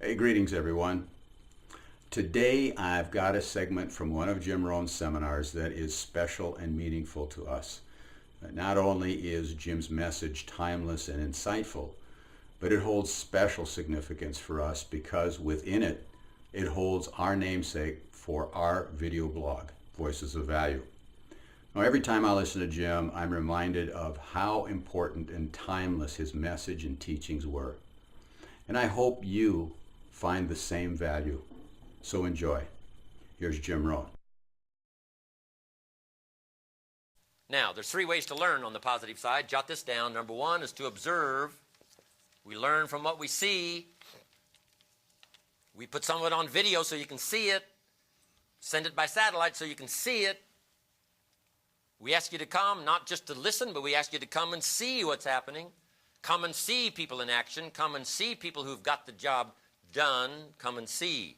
Hey, greetings everyone. Today I've got a segment from one of Jim Rohn's seminars that is special and meaningful to us. Not only is Jim's message timeless and insightful, but it holds special significance for us because within it, it holds our namesake for our video blog, Voices of Value. Now, every time I listen to Jim, I'm reminded of how important and timeless his message and teachings were. And I hope you find the same value. So enjoy. Here's Jim Rohn. Now, there's three ways to learn on the positive side. Jot this down. Number one is to observe. We learn from what we see. We put some of it on video so you can see it. Send it by satellite so you can see it. We ask you to come, not just to listen, but we ask you to come and see what's happening. Come and see people in action. Come and see people who've got the job done. Come and see.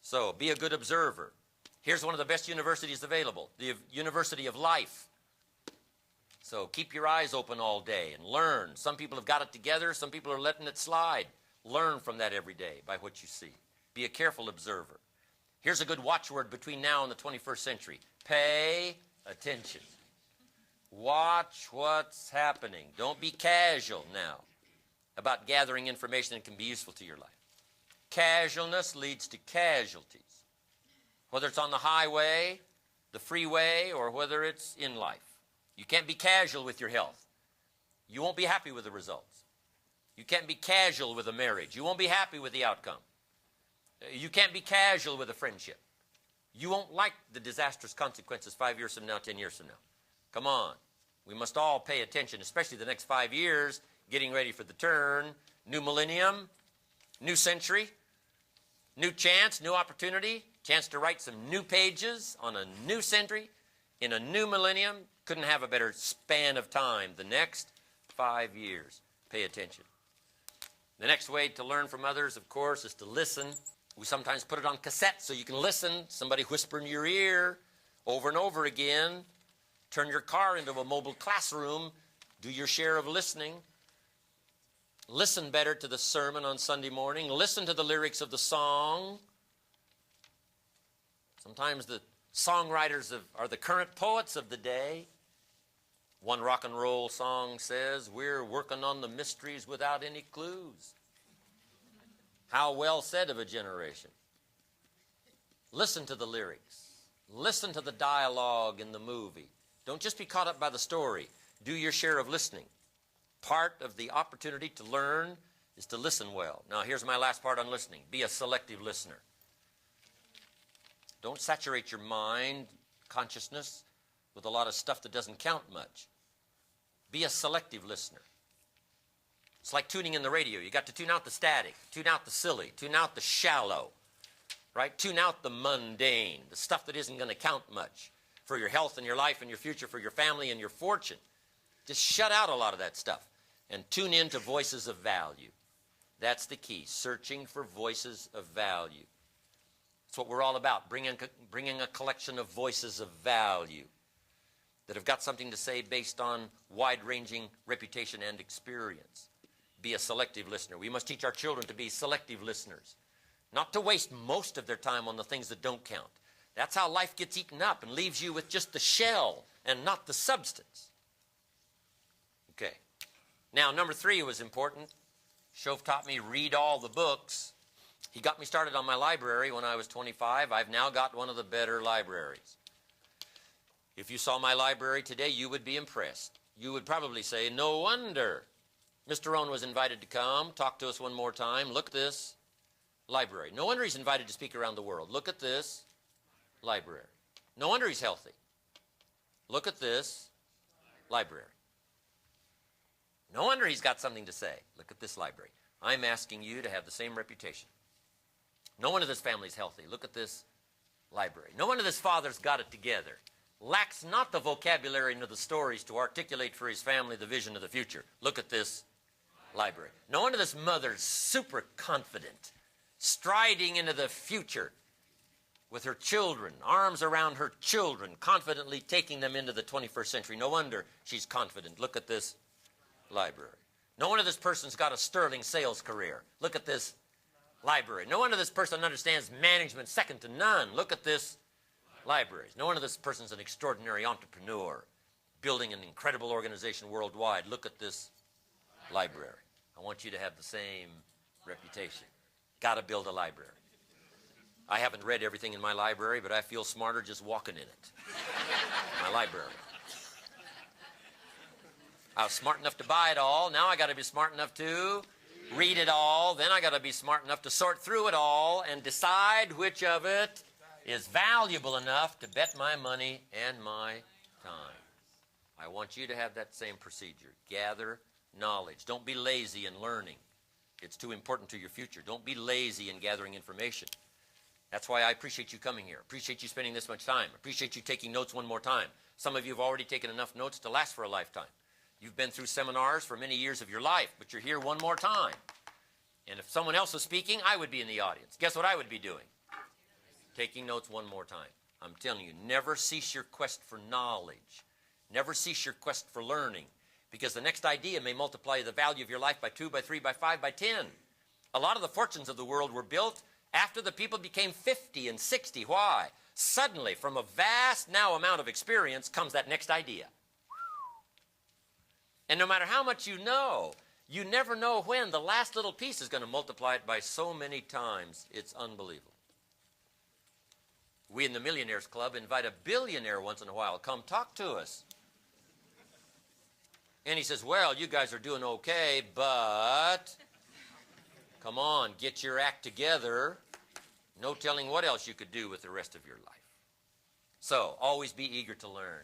So, be a good observer. Here's one of the best universities available, the University of Life. So, keep your eyes open all day and learn. Some people have got it together. Some people are letting it slide. Learn from that every day by what you see. Be a careful observer. Here's a good watchword between now and the 21st century. Pay attention. Watch what's happening. Don't be casual now about gathering information that can be useful to your life. Casualness leads to casualties, whether it's on the highway, the freeway, or whether it's in life. You can't be casual with your health. You won't be happy with the results. You can't be casual with a marriage. You won't be happy with the outcome. You can't be casual with a friendship. You won't like the disastrous consequences 5 years from now, 10 years from now. Come on. We must all pay attention, especially the next 5 years, getting ready for the turn, new millennium, new century, new chance, new opportunity, chance to write some new pages on a new century, in a new millennium. Couldn't have a better span of time. The next 5 years. Pay attention. The next way to learn from others, of course, is to listen. We sometimes put it on cassette so you can listen. Somebody whisper in your ear over and over again. Turn your car into a mobile classroom. Do your share of listening. Listen better to the sermon on Sunday morning. Listen to the lyrics of the song. Sometimes the songwriters are the current poets of the day. One rock and roll song says, "We're working on the mysteries without any clues." How well said of a generation. Listen to the lyrics. Listen to the dialogue in the movie. Don't just be caught up by the story. Do your share of listening. Part of the opportunity to learn is to listen well. Now, here's my last part on listening. Be a selective listener. Don't saturate your mind, consciousness, with a lot of stuff that doesn't count much. Be a selective listener. It's like tuning in the radio. You got to tune out the static, tune out the silly, tune out the shallow, right? Tune out the mundane, the stuff that isn't going to count much for your health and your life and your future, for your family and your fortune. Just shut out a lot of that stuff and tune in to voices of value. That's the key, searching for voices of value. That's what we're all about, bringing a collection of voices of value that have got something to say based on wide-ranging reputation and experience. Be a selective listener. We must teach our children to be selective listeners, not to waste most of their time on the things that don't count. That's how life gets eaten up and leaves you with just the shell and not the substance. Okay. Now, number 3 was important. Shove taught me read all the books. He got me started on my library when I was 25. I've now got one of the better libraries. If you saw my library today, you would be impressed. You would probably say, no wonder Mr. Rohn was invited to come, talk to us one more time. Look at this library. No wonder he's invited to speak around the world. Look at this library. No wonder he's healthy. Look at this library. No wonder he's got something to say. Look at this library. I'm asking you to have the same reputation. No wonder this family's healthy. Look at this library. No wonder this father's got it together. Lacks not the vocabulary nor the stories to articulate for his family the vision of the future. Look at this library. No wonder this mother's super confident, striding into the future with her children, arms around her children, confidently taking them into the 21st century. No wonder she's confident. Look at this library. No wonder this person's got a sterling sales career. Look at this library. No wonder this person understands management second to none. Look at this library. No wonder this person's an extraordinary entrepreneur, building an incredible organization worldwide. Look at this library. I want you to have the same reputation. Got to build a library. I haven't read everything in my library, but I feel smarter just walking in it. My library. I was smart enough to buy it all. Now I got to be smart enough to read it all. Then I got to be smart enough to sort through it all and decide which of it is valuable enough to bet my money and my time. I want you to have that same procedure. Gather knowledge. Don't be lazy in learning. It's too important to your future. Don't be lazy in gathering information. That's why I appreciate you coming here. Appreciate you spending this much time. Appreciate you taking notes one more time. Some of you have already taken enough notes to last for a lifetime. You've been through seminars for many years of your life, but you're here one more time. And if someone else was speaking, I would be in the audience. Guess what I would be doing? Taking notes one more time. I'm telling you, never cease your quest for knowledge. Never cease your quest for learning, because the next idea may multiply the value of your life by 2, by 3, by 5, by 10. A lot of the fortunes of the world were built after the people became 50 and 60. Why? Suddenly, from a vast now amount of experience comes that next idea. And no matter how much you know, you never know when the last little piece is going to multiply it by so many times. It's unbelievable. We in the Millionaires Club invite a billionaire once in a while. Come talk to us. And he says, well, you guys are doing okay, but come on, get your act together. No telling what else you could do with the rest of your life. So, always be eager to learn.